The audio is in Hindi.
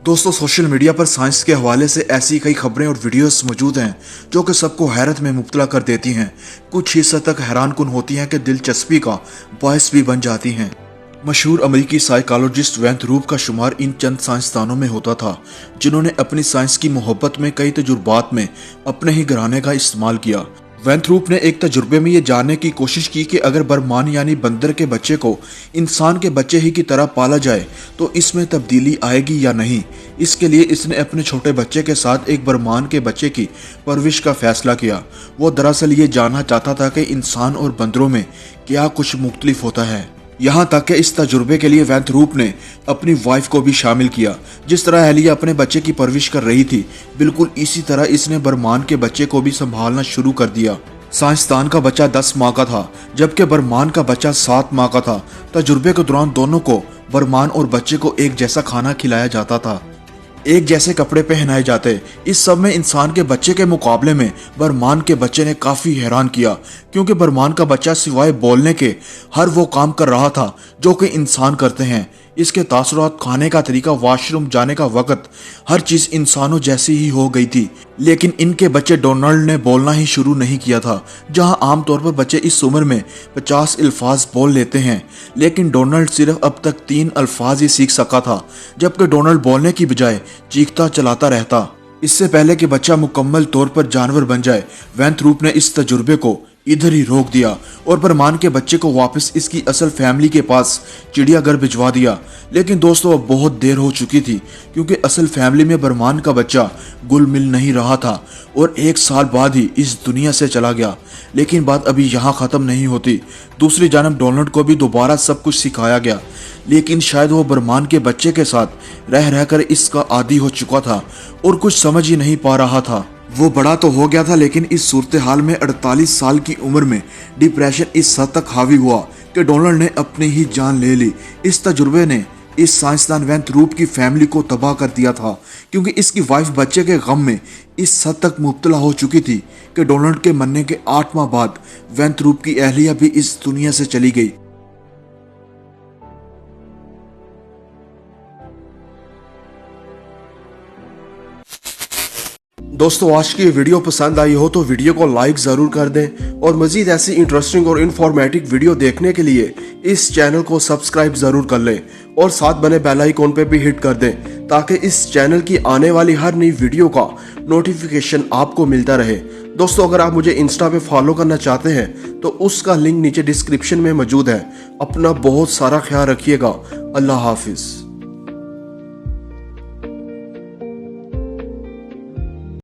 दोस्तों, सोशल मीडिया पर साइंस के हवाले से ऐसी कई खबरें और वीडियोस मौजूद हैं जो कि सबको हैरत में मुब्तला कर देती हैं। कुछ हिस्सा तक हैरानकुन होती हैं कि दिलचस्पी का बायस भी बन जाती हैं। मशहूर अमेरिकी साइकोलॉजिस्ट वेंथ रूप का शुमार इन चंद साइंसदानों में होता था जिन्होंने अपनी साइंस की मोहब्बत में कई तजुर्बात में अपने ही घराने का इस्तेमाल किया। वेंथ रूप ने एक तजुर्बे में ये जानने की कोशिश की कि अगर बरमान यानी बंदर के बच्चे को इंसान के बच्चे ही की तरह पाला जाए तो इसमें तब्दीली आएगी या नहीं। इसके लिए इसने अपने छोटे बच्चे के साथ एक बरमान के बच्चे की परवरिश का फैसला किया। वो दरअसल ये जानना चाहता था कि इंसान और बंदरों में क्या कुछ मुख्तलिफ होता है। यहाँ तक कि इस तजुर्बे के लिए वेंथ रूप ने अपनी वाइफ को भी शामिल किया। जिस तरह एलिया अपने बच्चे की परवरिश कर रही थी, बिल्कुल इसी तरह इसने बरमान के बच्चे को भी संभालना शुरू कर दिया। साइंसदान का बच्चा 10 माह का था जबकि बरमान का बच्चा 7 माह का था। तजुर्बे के दौरान दोनों को, बरमान और बच्चे को, एक जैसा खाना खिलाया जाता था, एक जैसे कपड़े पहनाए जाते। इस सब में इंसान के बच्चे के मुकाबले में बरमान के बच्चे ने काफी हैरान किया, क्योंकि बरमान का बच्चा सिवाय बोलने के हर वो काम कर रहा था जो कि इंसान करते हैं। इसके तासुरात, खाने का तरीका, वॉशरूम जाने का वक्त, हर चीज इंसानों जैसी ही हो गई थी। लेकिन इनके बच्चे डोनाल्ड ने बोलना ही शुरू नहीं किया था। जहां आमतौर पर बच्चे इस उम्र में 50 अल्फाज बोल लेते हैं, लेकिन डोनाल्ड सिर्फ अब तक 3 अल्फाज ही सीख सका था, जबकि डोनाल्ड बोलने की बजाय चीखता चलाता रहता। इससे पहले कि बच्चा मुकम्मल तौर पर जानवर बन जाए, वेंथ रूप ने इस तजुर्बे को इधर ही रोक दिया और बरमान के बच्चे को वापस इसकी असल फैमिली के पास चिड़ियाघर भिजवा दिया। लेकिन दोस्तों, अब बहुत देर हो चुकी थी, क्योंकि असल फैमिली में बरमान का बच्चा घुल मिल नहीं रहा था और 1 साल बाद ही इस दुनिया से चला गया। लेकिन बात अभी यहाँ खत्म नहीं होती। दूसरी जानब डोनाल्ड को भी दोबारा सब कुछ सिखाया गया, लेकिन शायद वो बरमान के बच्चे के साथ रह रहकर इसका आदी हो चुका था और कुछ समझ ही नहीं पा रहा था। वो बड़ा तो हो गया था, लेकिन इस सूरत हाल में 48 साल की उम्र में डिप्रेशन इस हद तक हावी हुआ कि डोनाल्ड ने अपनी ही जान ले ली। इस तजुर्बे ने इस साइंसदान वेंथ रूप की फैमिली को तबाह कर दिया था, क्योंकि इसकी वाइफ बच्चे के गम में इस हद तक मुब्तला हो चुकी थी कि डोनाल्ड के मरने के 8 माह बाद वेंथ रूप की एहलिया भी इस दुनिया से चली गई। दोस्तों, आज की ये वीडियो पसंद आई हो तो वीडियो को लाइक जरूर कर दें और मजीद ऐसी इंटरेस्टिंग और इन्फॉर्मेटिव वीडियो देखने के लिए इस चैनल को सब्सक्राइब जरूर कर लें और साथ बने बेल आइकॉन पे भी हिट कर दें, ताकि इस चैनल की आने वाली हर नई वीडियो का नोटिफिकेशन आपको मिलता रहे। दोस्तों, अगर आप मुझे इंस्टा पे फॉलो करना चाहते हैं तो उसका लिंक नीचे डिस्क्रिप्शन में मौजूद है। अपना बहुत सारा ख्याल रखिएगा। अल्लाह हाफिज।